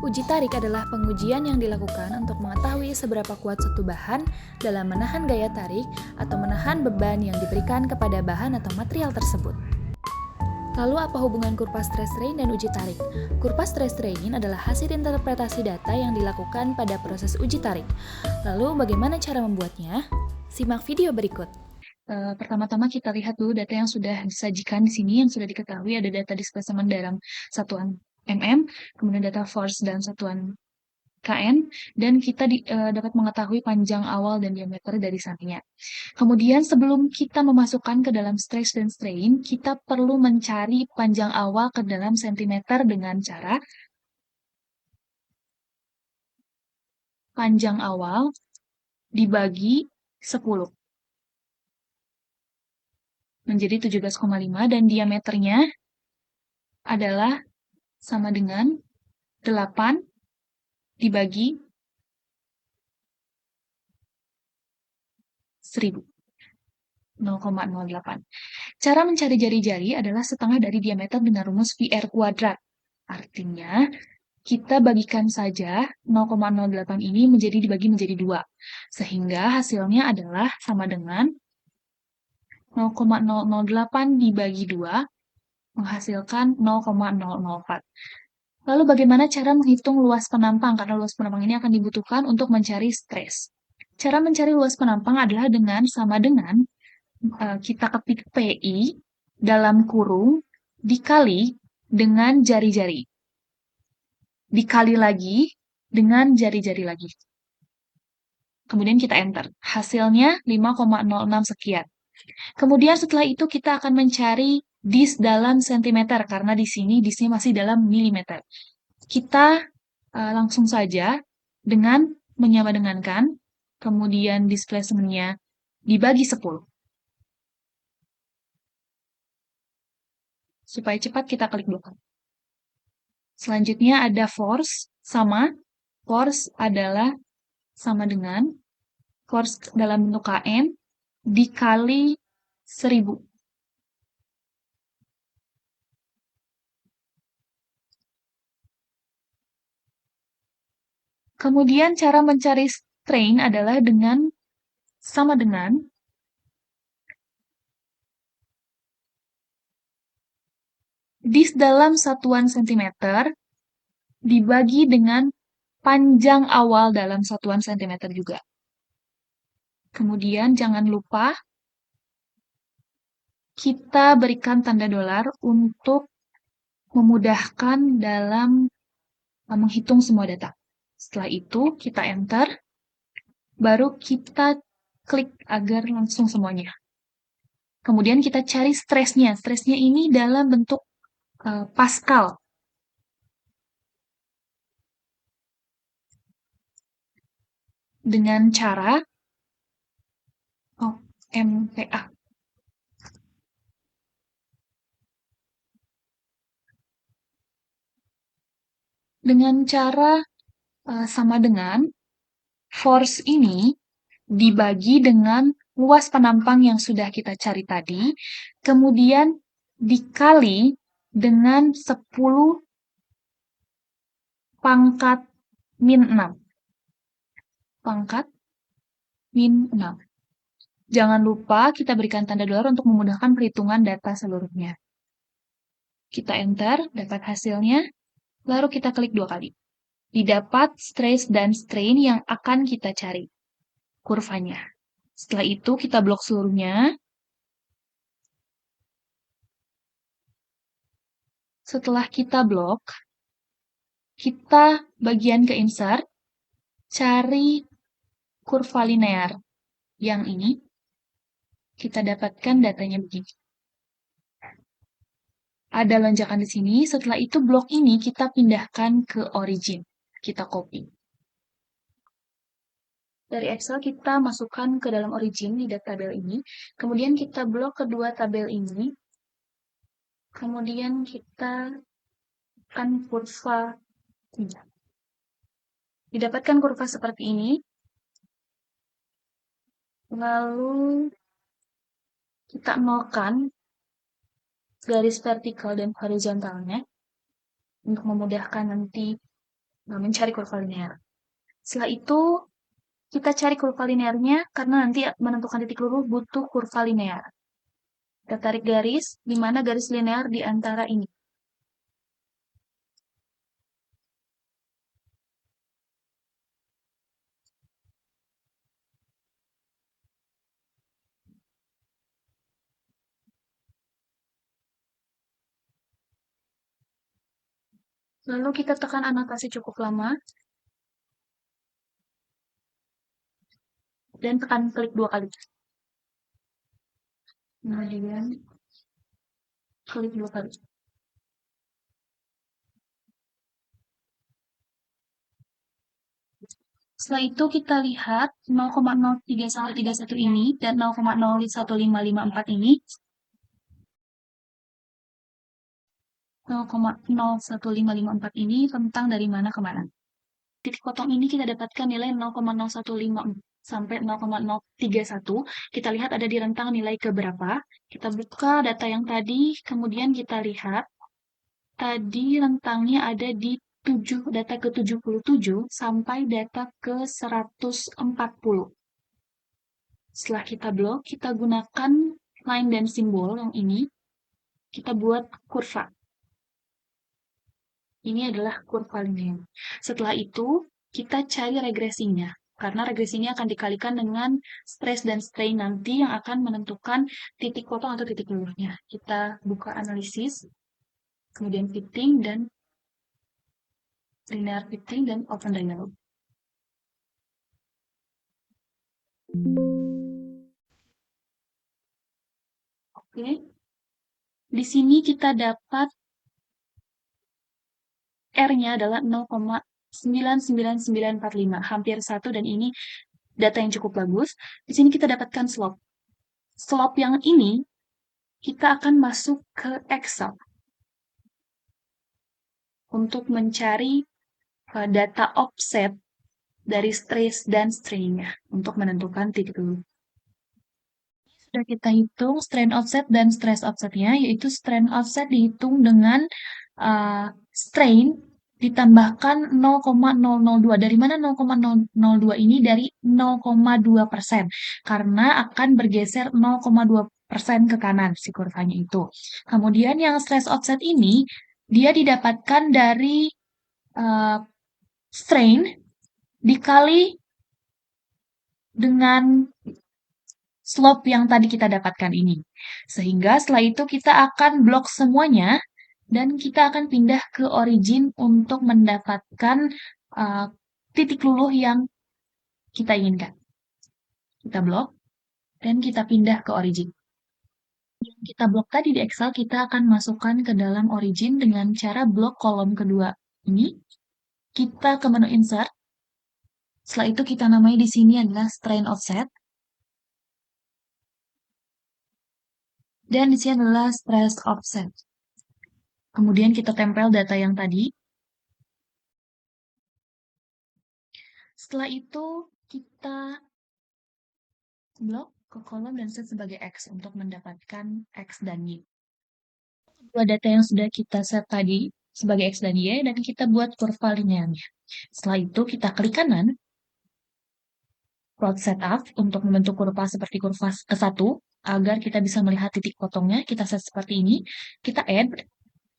Uji tarik adalah pengujian yang dilakukan untuk mengetahui seberapa kuat suatu bahan dalam menahan gaya tarik atau menahan beban yang diberikan kepada bahan atau material tersebut. Lalu apa hubungan kurva stress strain dan uji tarik? Kurva stress strain adalah hasil interpretasi data yang dilakukan pada proses uji tarik. Lalu bagaimana cara membuatnya? Simak video berikut. Pertama-tama kita lihat dulu data yang sudah disajikan di sini, yang sudah diketahui ada data displacement dalam satuan mm, kemudian data force dalam satuan kn, dan kita dapat mengetahui panjang awal dan diameter dari sananya. Kemudian sebelum kita memasukkan ke dalam stress dan strain, kita perlu mencari panjang awal ke dalam sentimeter dengan cara panjang awal dibagi 10 menjadi 17,5 dan diameternya adalah sama dengan 8 dibagi 1000, 0,08. Cara mencari jari-jari adalah setengah dari diameter dengan rumus PR kuadrat. Artinya, kita bagikan saja 0,08 ini dibagi menjadi 2. Sehingga hasilnya adalah sama dengan 0,008 dibagi 2 menghasilkan 0,004. Lalu bagaimana cara menghitung luas penampang? Karena luas penampang ini akan dibutuhkan untuk mencari stres. Cara mencari luas penampang adalah sama dengan kita ketik PI dalam kurung dikali dengan jari-jari. Dikali lagi dengan jari-jari lagi. Kemudian kita enter. Hasilnya 5,06 sekian. Kemudian setelah itu kita akan mencari dis dalam sentimeter, karena di sini disnya masih dalam milimeter. Kita langsung saja dengan menyamadengankan, kemudian displacement-nya dibagi 10. Supaya cepat kita klik dulu. Selanjutnya ada force, force adalah sama dengan force dalam bentuk kn dikali 1000. Kemudian cara mencari strain adalah sama dengan dis dalam satuan sentimeter dibagi dengan panjang awal dalam satuan sentimeter juga. Kemudian jangan lupa kita berikan tanda dolar untuk memudahkan dalam menghitung semua data. Setelah itu kita enter, baru kita klik agar langsung semuanya. Kemudian kita cari stresnya. Stresnya ini dalam bentuk Pascal. Dengan cara MPa. Dengan cara sama dengan force ini dibagi dengan luas penampang yang sudah kita cari tadi, kemudian dikali dengan 10 pangkat min 6. Pangkat min 6. Jangan lupa kita berikan tanda dolar untuk memudahkan perhitungan data seluruhnya. Kita enter, dapat hasilnya, lalu kita klik 2 kali. Didapat stress dan strain yang akan kita cari kurvanya. Setelah itu kita blok seluruhnya. Setelah kita blok, kita bagian ke insert, cari kurva linear. Yang ini, kita dapatkan datanya begini. Ada lonjakan di sini, setelah itu blok ini kita pindahkan ke origin. Kita copy. Dari Excel kita masukkan ke dalam origin di tabel ini, kemudian kita blok kedua tabel ini, kemudian kita akan kurva ini. Didapatkan kurva seperti ini, lalu kita nolkan garis vertikal dan horizontalnya untuk memudahkan nanti Nah, mencari kurva linear. Setelah itu, kita cari kurva linearnya karena nanti menentukan titik lurus butuh kurva linear. Kita tarik garis, di mana garis linear di antara ini. Lalu kita tekan anotasi cukup lama, dan tekan klik 2 kali. Kemudian, klik 2 kali. Setelah itu kita lihat 0,03131 ini dan 0,01554 ini 0,01554 ini tentang dari mana ke mana. Titik potong ini kita dapatkan nilai 0,0154 sampai 0,031. Kita lihat ada di rentang nilai keberapa. Kita buka data yang tadi, kemudian kita lihat tadi rentangnya ada di data ke-77 sampai data ke-140. Setelah kita blok, kita gunakan line dan simbol yang ini. Kita buat kurva. Ini adalah kurva linear. Setelah itu, kita cari regresinya. Karena regresinya akan dikalikan dengan stress dan strain nanti yang akan menentukan titik potong atau titik lurusnya. Kita buka analisis, kemudian fitting dan linear fitting dan open dialog. Oke. Di sini kita dapat R-nya adalah 0,99945, hampir 1, dan ini data yang cukup bagus. Di sini kita dapatkan slope. Slope yang ini kita akan masuk ke Excel untuk mencari data offset dari stress dan strain-nya untuk menentukan titik lurus. Sudah kita hitung strain offset dan stress offset-nya, yaitu strain offset dihitung dengan strain ditambahkan 0,002. Dari mana 0,002 ini? Dari 0,2%. Karena akan bergeser 0,2% ke kanan si kurvanya itu. Kemudian yang stress offset ini, dia didapatkan dari strain dikali dengan slope yang tadi kita dapatkan ini. Sehingga setelah itu kita akan blok semuanya dan kita akan pindah ke origin untuk mendapatkan titik luluh yang kita inginkan. Kita blok dan kita pindah ke origin. Yang kita blok tadi di Excel, kita akan masukkan ke dalam origin dengan cara blok kolom kedua ini. Kita ke menu insert. Setelah itu kita namai di sini adalah strain offset. Dan di sini adalah stress offset. Kemudian kita tempel data yang tadi. Setelah itu kita blok ke kolom dan set sebagai X untuk mendapatkan X dan Y. Dua data yang sudah kita set tadi sebagai X dan Y, dan kita buat kurva linearnya. Setelah itu kita klik kanan, plot setup untuk membentuk kurva seperti kurva ke-1, agar kita bisa melihat titik potongnya. Kita set seperti ini, kita add,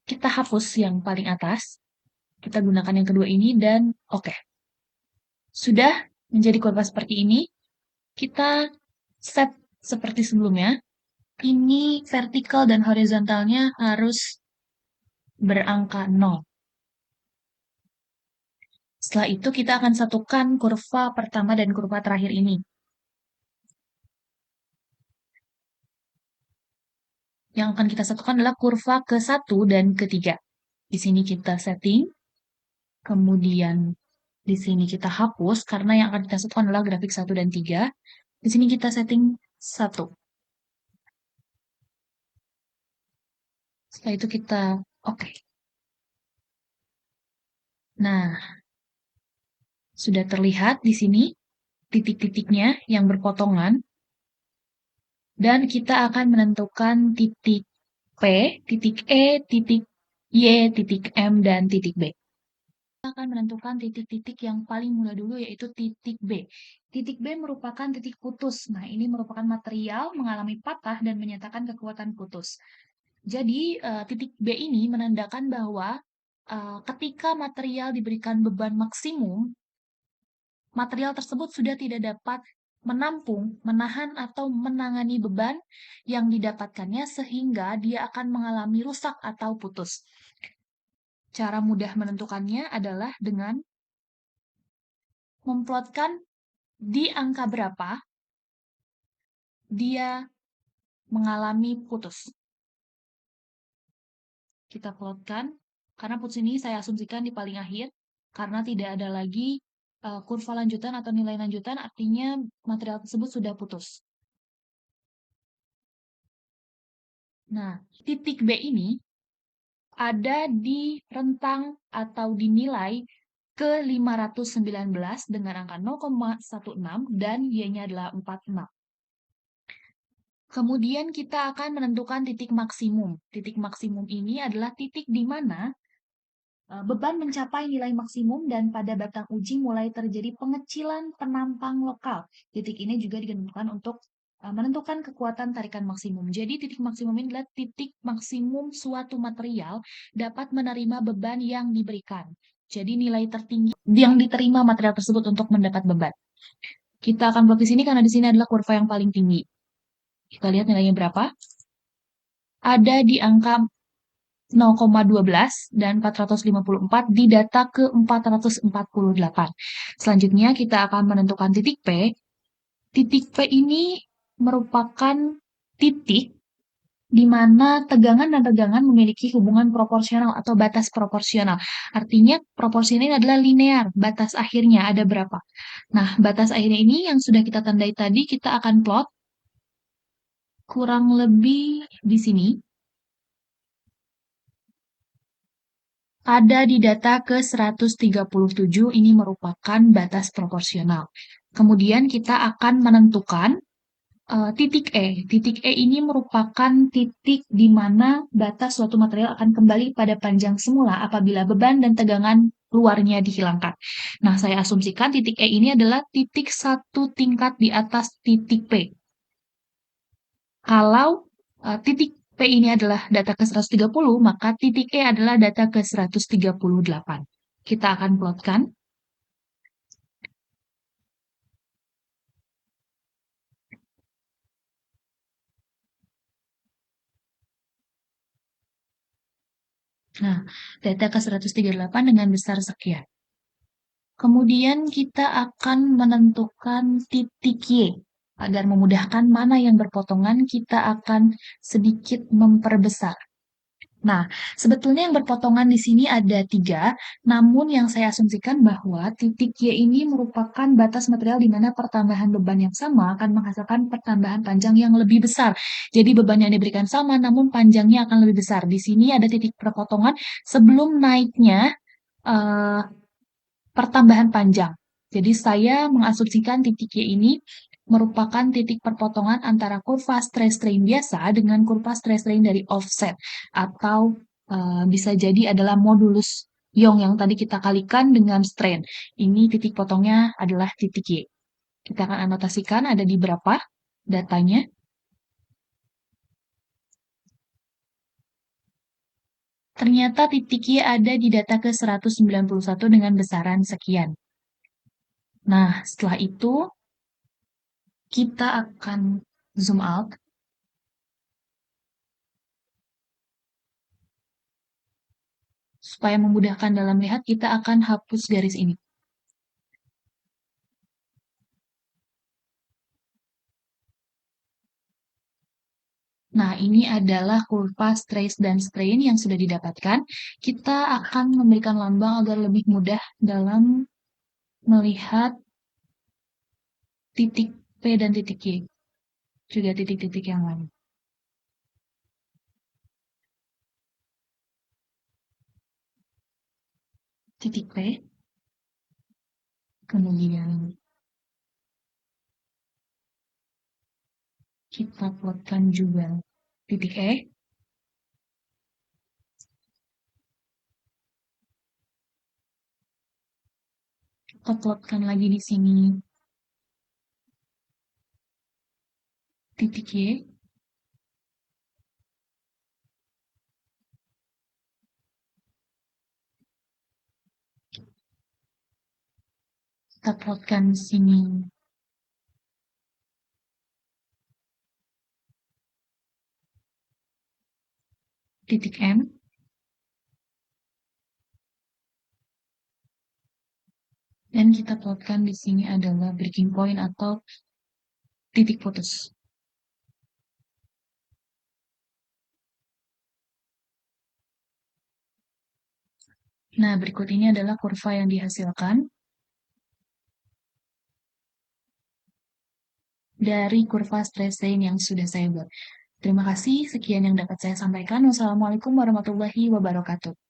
kita hapus yang paling atas, kita gunakan yang kedua ini, dan oke. Sudah menjadi kurva seperti ini, kita set seperti sebelumnya. Ini vertikal dan horizontalnya harus berangka 0. Setelah itu kita akan satukan kurva pertama dan kurva terakhir ini. Yang akan kita satukan adalah kurva ke-1 dan ke-3. Di sini kita setting, kemudian di sini kita hapus, karena yang akan kita satukan adalah grafik 1 dan 3. Di sini kita setting 1. Setelah itu kita oke. Nah, sudah terlihat di sini titik-titiknya yang berpotongan. Dan kita akan menentukan titik P, titik E, titik Y, titik M, dan titik B. akan menentukan titik-titik yang paling mudah dulu, yaitu titik B. Titik B merupakan titik putus. Nah, ini merupakan material mengalami patah dan menyatakan kekuatan putus. Jadi, titik B ini menandakan bahwa ketika material diberikan beban maksimum, material tersebut sudah tidak dapat menampung, menahan, atau menangani beban yang didapatkannya sehingga dia akan mengalami rusak atau putus. Cara mudah menentukannya adalah dengan memplotkan di angka berapa dia mengalami putus. Kita plotkan, karena putus ini saya asumsikan di paling akhir, karena tidak ada lagi kurva lanjutan atau nilai lanjutan, artinya material tersebut sudah putus. Nah, titik B ini ada di rentang atau dinilai ke 519 dengan angka 0,16 dan Y-nya adalah 46. Kemudian kita akan menentukan titik maksimum. Titik maksimum ini adalah titik di mana beban mencapai nilai maksimum dan pada batang uji mulai terjadi pengecilan penampang lokal. Titik ini juga digunakan untuk menentukan kekuatan tarikan maksimum. Jadi titik maksimum ini adalah titik maksimum suatu material dapat menerima beban yang diberikan. Jadi nilai tertinggi yang diterima material tersebut untuk mendapat beban. Kita akan plot di sini karena di sini adalah kurva yang paling tinggi. Kita lihat nilainya berapa. Ada di angka 0,12 dan 454 di data ke 448. Selanjutnya kita akan menentukan titik P. Titik P ini merupakan titik di mana tegangan dan tegangan memiliki hubungan proporsional atau batas proporsional. Artinya proporsi ini adalah linear, batas akhirnya ada berapa. Nah, batas akhirnya ini yang sudah kita tandai tadi, kita akan plot kurang lebih di sini. Ada di data ke 137, ini merupakan batas proporsional. Kemudian kita akan menentukan titik E. Titik E ini merupakan titik di mana batas suatu material akan kembali pada panjang semula apabila beban dan tegangan luarnya dihilangkan. Nah, saya asumsikan titik E ini adalah titik satu tingkat di atas titik P. Kalau titik P ini adalah data ke 130, maka titik E adalah data ke 138. Kita akan plotkan. Nah, data ke 138 dengan besar sekian. Kemudian kita akan menentukan titik Y. Agar memudahkan mana yang berpotongan, kita akan sedikit memperbesar. Nah, sebetulnya yang berpotongan di sini ada 3, namun yang saya asumsikan bahwa titik Y ini merupakan batas material di mana pertambahan beban yang sama akan menghasilkan pertambahan panjang yang lebih besar. Jadi beban yang diberikan sama, namun panjangnya akan lebih besar. Di sini ada titik perpotongan sebelum naiknya pertambahan panjang. Jadi saya mengasumsikan titik Y ini merupakan titik perpotongan antara kurva stress-strain biasa dengan kurva stress-strain dari offset. Atau bisa jadi adalah modulus Young yang tadi kita kalikan dengan strain. Ini titik potongnya adalah titik Y. Kita akan anotasikan ada di berapa datanya. Ternyata titik Y ada di data ke 191 dengan besaran sekian. Nah, setelah itu kita akan zoom out. Supaya memudahkan dalam melihat, kita akan hapus garis ini. Nah, ini adalah kurva stress dan strain yang sudah didapatkan. Kita akan memberikan lambang agar lebih mudah dalam melihat titik P dan titik Y. Juga titik-titik yang lain. Titik P. Kemudian kita plotkan juga titik E. Kita plotkan lagi di sini titik Y. Kita plotkan di sini titik M. Dan kita plotkan di sini adalah breaking point atau titik putus. Nah, berikut ini adalah kurva yang dihasilkan dari kurva stress strain yang sudah saya buat. Terima kasih, sekian yang dapat saya sampaikan. Wassalamualaikum warahmatullahi wabarakatuh.